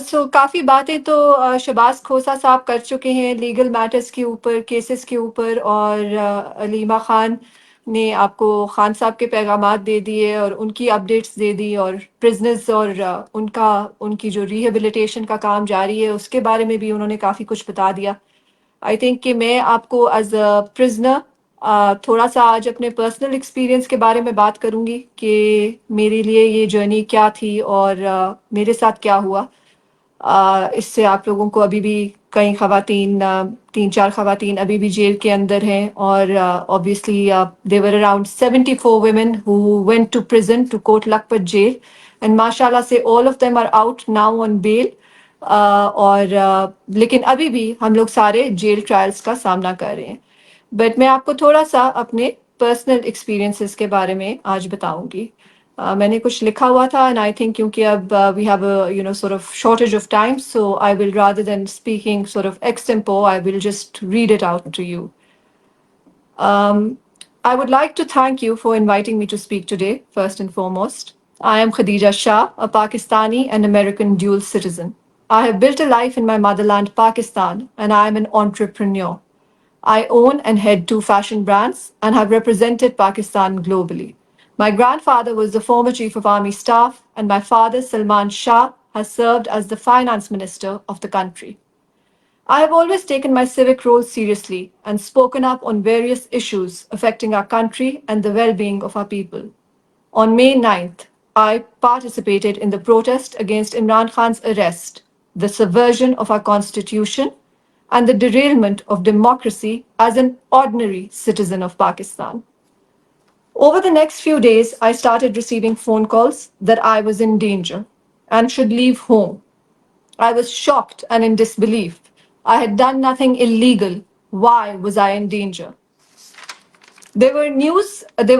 سو کافی باتیں تو شہباز کھوسہ صاحب کر چکے ہیں لیگل میٹرز کے اوپر، کیسز کے اوپر، اور علیمہ خان نے آپ کو خان صاحب کے پیغامات دے دیے اور ان کی اپڈیٹس دے دی، اور پرزنرز اور ان کی جو ریہیبلیٹیشن کا کام جاری ہے اس کے بارے میں بھی انہوں نے کافی کچھ بتا دیا۔ آئی تھنک کہ میں آپ کو ایز اے پرزنر تھوڑا سا آج اپنے پرسنل ایکسپیرینس کے بارے میں بات کروں گی کہ میرے لیے یہ جرنی کیا تھی اور میرے ساتھ کیا ہوا۔ اس سے آپ لوگوں کو ابھی بھی کئی خواتین، 3-4 خواتین ابھی بھی جیل کے اندر ہیں، اور obviously there were around 74 women who went to prison to Kot Lakhpat jail, and ماشاءاللہ سے all of them are out now on bail۔ اور لیکن ابھی بھی ہم لوگ سارے جیل ٹرائلز کا سامنا کر رہے ہیں۔ بٹ میں آپ کو تھوڑا سا اپنے پرسنل ایکسپیرینسز کے بارے میں آج بتاؤں گی۔ میں نے کچھ لکھا ہوا تھا اینڈ آئی تھنک کیونکہ اب we have sort of shortage of time, so I will rather than speaking sort of extempore I will just read it out to you. I would like to thank you for inviting me to speak today, first and foremost. I am Khadija Shah, a Pakistani and American dual citizen. I have built a life in my motherland, Pakistan, and I am an entrepreneur. I own and head 2 fashion brands and have represented Pakistan globally. My grandfather was the former Chief of Army Staff, and my father, Salman Shah, has served as the Finance Minister of the country. I have always taken my civic role seriously and spoken up on various issues affecting our country and the well-being of our people. On May 9th, I participated in the protest against Imran Khan's arrest, the subversion of our constitution, and the derailment of democracy as an ordinary citizen of Pakistan. Over the next few days, I started receiving phone calls that I was in danger and should leave home. I was shocked and in disbelief. I had done nothing illegal. Why was I in danger? There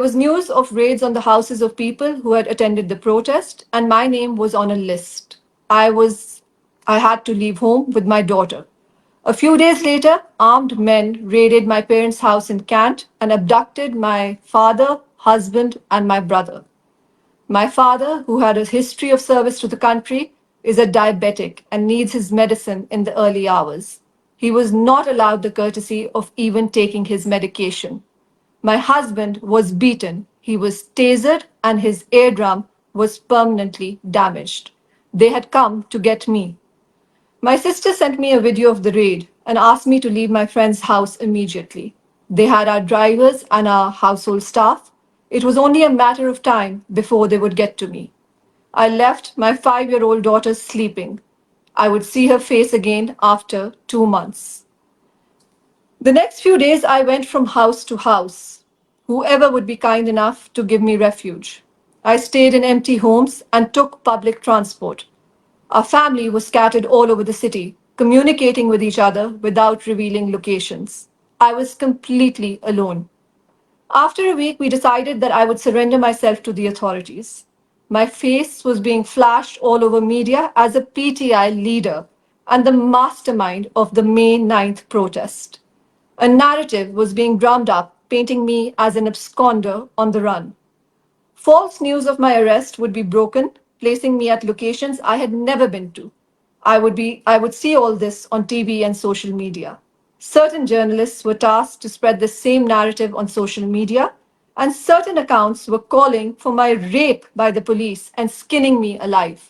was news of raids on the houses of people who had attended the protest, and my name was on a list. I had to leave home with my daughter. A few days later, armed men raided my parents' house in Kant and abducted my father, husband, and my brother. My father, who had a history of service to the country, is a diabetic and needs his medicine in the early hours. He was not allowed the courtesy of even taking his medication. My husband was beaten. He was tasered and his eardrum was permanently damaged. They had come to get me. My sister sent me a video of the raid and asked me to leave my friend's house immediately. They had our drivers and our household staff. It was only a matter of time before they would get to me. I left my 5-year-old daughter sleeping. I would see her face again after 2 months. The next few days, I went from house to house, whoever would be kind enough to give me refuge. I stayed in empty homes and took public transport. Our family was scattered all over the city, communicating with each other without revealing locations. I was completely alone. After a week, we decided that I would surrender myself to the authorities. My face was being flashed all over media as a PTI leader and the mastermind of the May 9th protest. A narrative was being drummed up, painting me as an absconder on the run. False news of my arrest would be broken, placing me at locations I had never been to. I would see all this on TV and social media. Certain journalists were tasked to spread the same narrative on social media, and certain accounts were calling for my rape by the police and skinning me alive.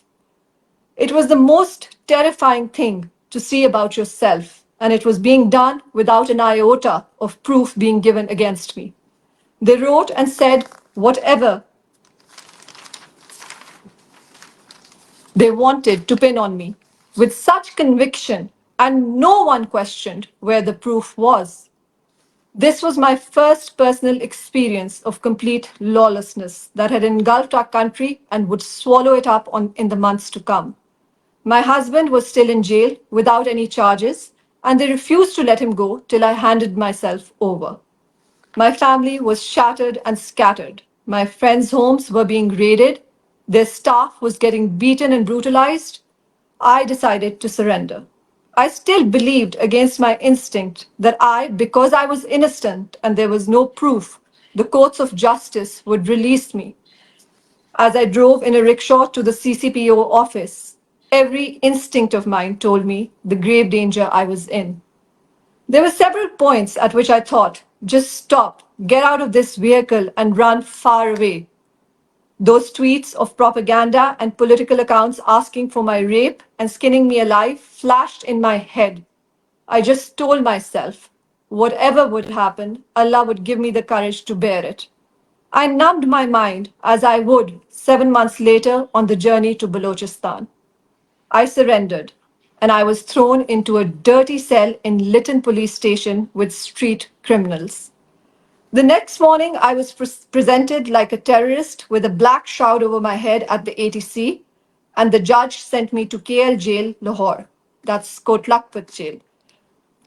It was the most terrifying thing to see about yourself, and it was being done without an iota of proof being given against me. They wrote and said whatever they wanted to pin on me with such conviction, and no one questioned where the proof was. This was my first personal experience of complete lawlessness that had engulfed our country and would swallow it up in the months to come. My husband was still in jail without any charges, and they refused to let him go till I handed myself over. My family was shattered and scattered. My friends' homes were being raided. Their staff was getting beaten and brutalized. I decided to surrender. I still believed against my instinct that because I was innocent and there was no proof, the courts of justice would release me. As I drove in a rickshaw to the CCPO office, Every instinct of mine told me the grave danger I was in. There were several points at which I thought, just stop, get out of this vehicle and run far away. Those tweets of propaganda and political accounts asking for my rape and skinning me alive flashed in my head. I just told myself, whatever would happen, Allah would give me the courage to bear it. I numbed my mind as I would 7 months later on the journey to Balochistan. I surrendered, and I was thrown into a dirty cell in Lytton police station with street criminals. The next morning, I was presented like a terrorist with a black shroud over my head at the ATC, and the judge sent me to KL jail, Lahore. That's Kotlakpat jail.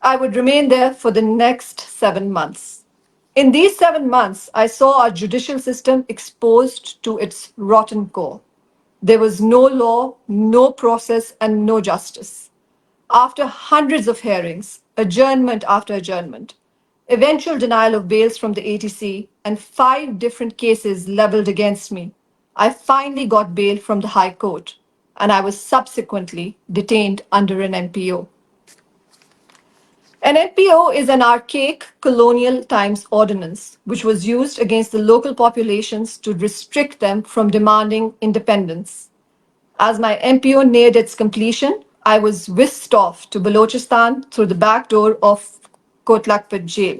I would remain there for the next 7 months. In these 7 months, I saw our judicial system exposed to its rotten core. There was no law, no process, and no justice. After hundreds of hearings, adjournment after adjournment, eventual denial of bails from the ATC, and 5 different cases leveled against me, I finally got bail from the High Court, and I was subsequently detained under an NPO. An NPO is an archaic colonial times ordinance which was used against the local populations to restrict them from demanding independence. As my NPO neared its completion, I was whisked off to Balochistan through the back door of Kotlakpat jail,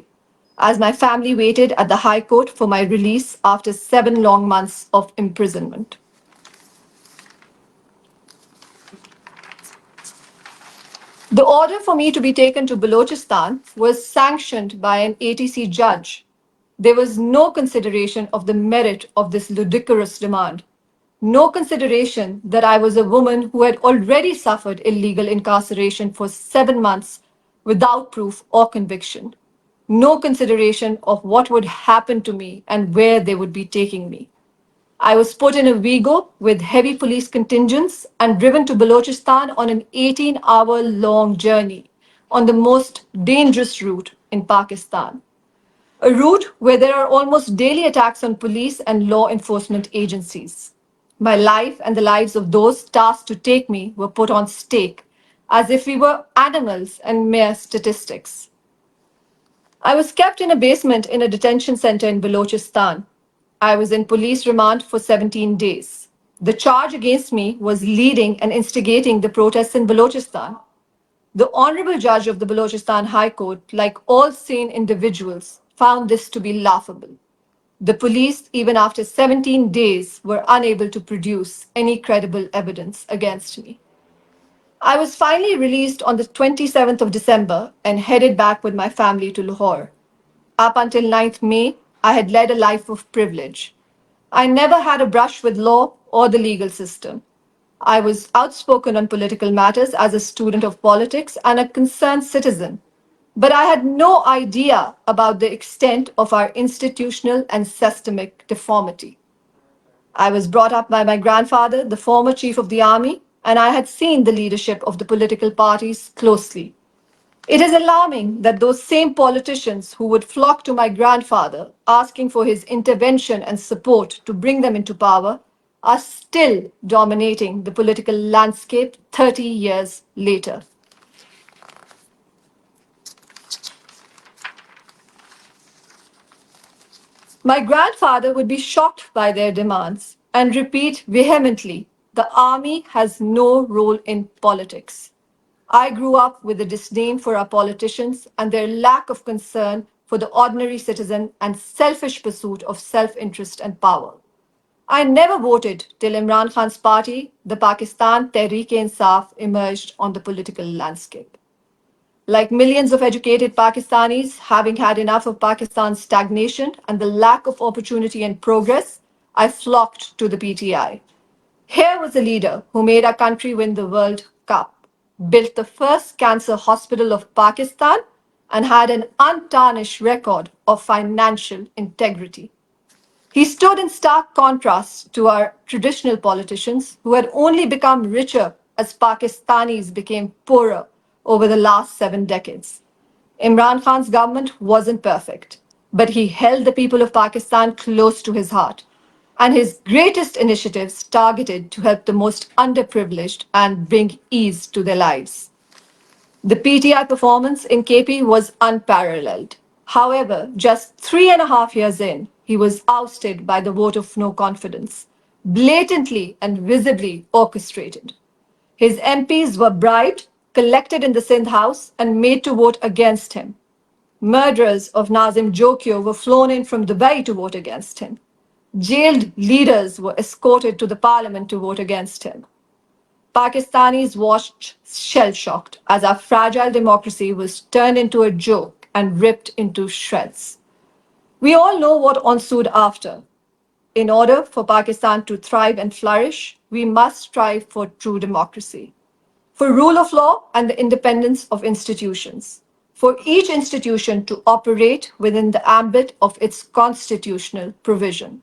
as my family waited at the High Court for my release after 7 long months of imprisonment. The order for me to be taken to Balochistan was sanctioned by an ATC judge. There was no consideration of the merit of this ludicrous demand. No consideration that I was a woman who had already suffered illegal incarceration for 7 months without proof or conviction. No consideration of what would happen to me and where they would be taking me. I was put in a Vigo with heavy police contingents and driven to Balochistan on an 18-hour-long journey on the most dangerous route in Pakistan. A route where there are almost daily attacks on police and law enforcement agencies. My life and the lives of those tasked to take me were put on stake, as if we were animals and mere statistics. I was kept in a basement in a detention center in Balochistan. I was in police remand for 17 days. The charge against me was leading and instigating the protests in Balochistan. The Honorable Judge of the Balochistan High Court, like all sane individuals, found this to be laughable. The police, even after 17 days, were unable to produce any credible evidence against me. I was finally released on the 27th of December and headed back with my family to Lahore. Up until 9th May, I had led a life of privilege. I never had a brush with law or the legal system. I was outspoken on political matters as a student of politics and a concerned citizen. But I had no idea about the extent of our institutional and systemic deformity. I was brought up by my grandfather, the former chief of the army, and I had seen the leadership of the political parties closely. It is alarming that those same politicians who would flock to my grandfather asking for his intervention and support to bring them into power are still dominating the political landscape 30 years later. My grandfather would be shocked by their demands and repeat vehemently, the army has no role in politics. I grew up with a disdain for our politicians and their lack of concern for the ordinary citizen and selfish pursuit of self-interest and power. I never voted till Imran Khan's party, the Pakistan Tehreek-e-Insaf, emerged on the political landscape. Like millions of educated Pakistanis, having had enough of Pakistan's stagnation and the lack of opportunity and progress, I flocked to the PTI. Here was a leader who made our country win the World Cup, built the first cancer hospital of Pakistan, and had an untarnished record of financial integrity. He stood in stark contrast to our traditional politicians who had only become richer as Pakistanis became poorer over the last 7 decades. Imran Khan's government wasn't perfect, but he held the people of Pakistan close to his heart. and his greatest initiatives targeted to help the most underprivileged and bring ease to their lives. The PTI performance in KP was unparalleled. However, just 3.5 years in, he was ousted by the vote of no confidence, blatantly and visibly orchestrated. His MPs were bribed, collected in the Sindh House, and made to vote against him. Murderers of Nazim Jokio were flown in from Dubai to vote against him. Jailed leaders were escorted to the parliament to vote against him. Pakistanis watched shell-shocked as our fragile democracy was turned into a joke and ripped into shreds. We all know what ensued after. In order for Pakistan to thrive and flourish, we must strive for true democracy, for rule of law and the independence of institutions, for each institution to operate within the ambit of its constitutional provision.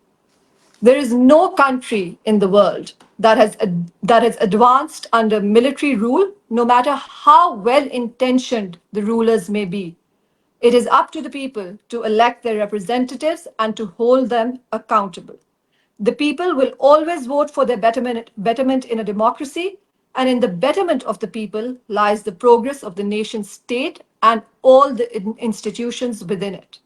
There is no country in the world that has advanced under military rule, no matter how well intentioned the rulers may be. It is up to the people to elect their representatives and to hold them accountable. The people will always vote for their betterment in a democracy, and in the betterment of the people lies the progress of the nation state and all the institutions within it.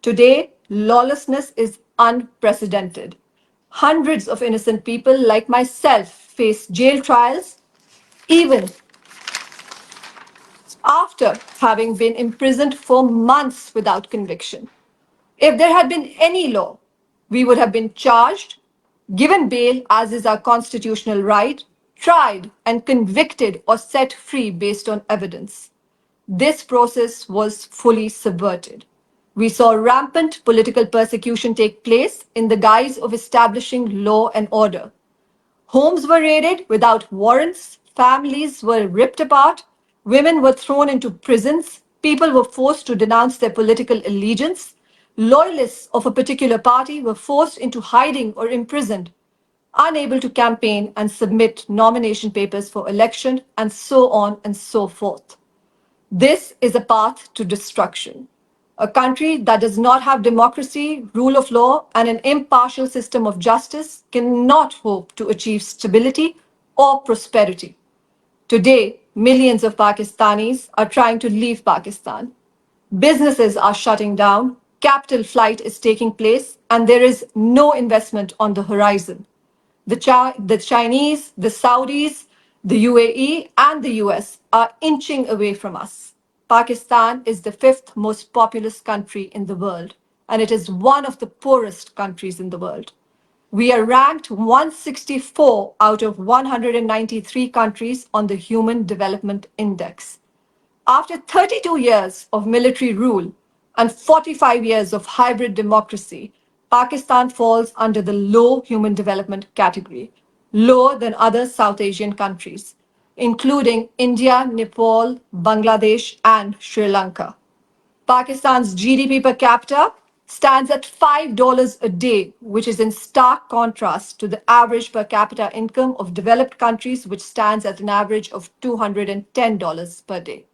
Today, lawlessness is unprecedented. Hundreds of innocent people like myself face jail trials even after having been imprisoned for months without conviction. If there had been any law, we would have been charged, given bail as is our constitutional right, tried and convicted or set free based on evidence. This process was fully subverted. We saw rampant political persecution take place in the guise of establishing law and order. Homes were raided without warrants, families were ripped apart, women were thrown into prisons, people were forced to denounce their political allegiance, loyalists of a particular party were forced into hiding or imprisoned, unable to campaign and submit nomination papers for election, and so on and so forth. This is a path to destruction. A country that does not have democracy, rule of law, and an impartial system of justice cannot hope to achieve stability or prosperity. Today, millions of Pakistanis are trying to leave Pakistan. Businesses are shutting down, capital flight is taking place, and there is no investment on the horizon. The Chinese, the Saudis, the UAE, and the US are inching away from us. Pakistan is the fifth most populous country in the world, and it is one of the poorest countries in the world. We are ranked 164 out of 193 countries on the Human Development Index. After 32 years of military rule and 45 years of hybrid democracy, Pakistan falls under the low human development category, lower than other South Asian countries, including India, Nepal, Bangladesh, and Sri Lanka. Pakistan's GDP per capita stands at $5 a day, which is in stark contrast to the average per capita income of developed countries, which stands at an average of $210 per day.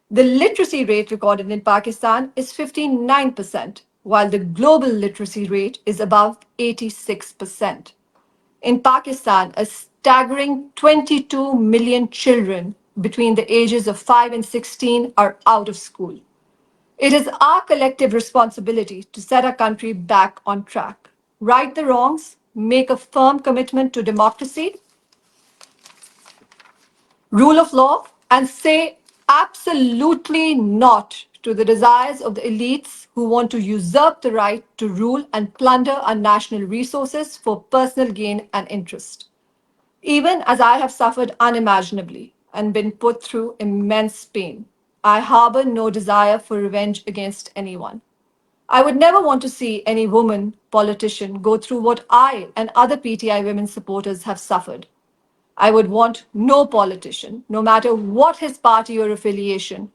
The literacy rate recorded in Pakistan is 59%, while the global literacy rate is above 86%. In Pakistan, a staggering 22 million children between the ages of 5 and 16 are out of school. It is our collective responsibility to set our country back on track, right the wrongs, make a firm commitment to democracy, rule of law, and say absolutely not to the desires of the elites who want to usurp the right to rule and plunder our national resources for personal gain and interest. Even as I have suffered unimaginably and been put through immense pain, I harbor no desire for revenge against anyone. I would never want to see any woman politician go through what I and other PTI women supporters have suffered. I would want no politician, no matter what his party or affiliation,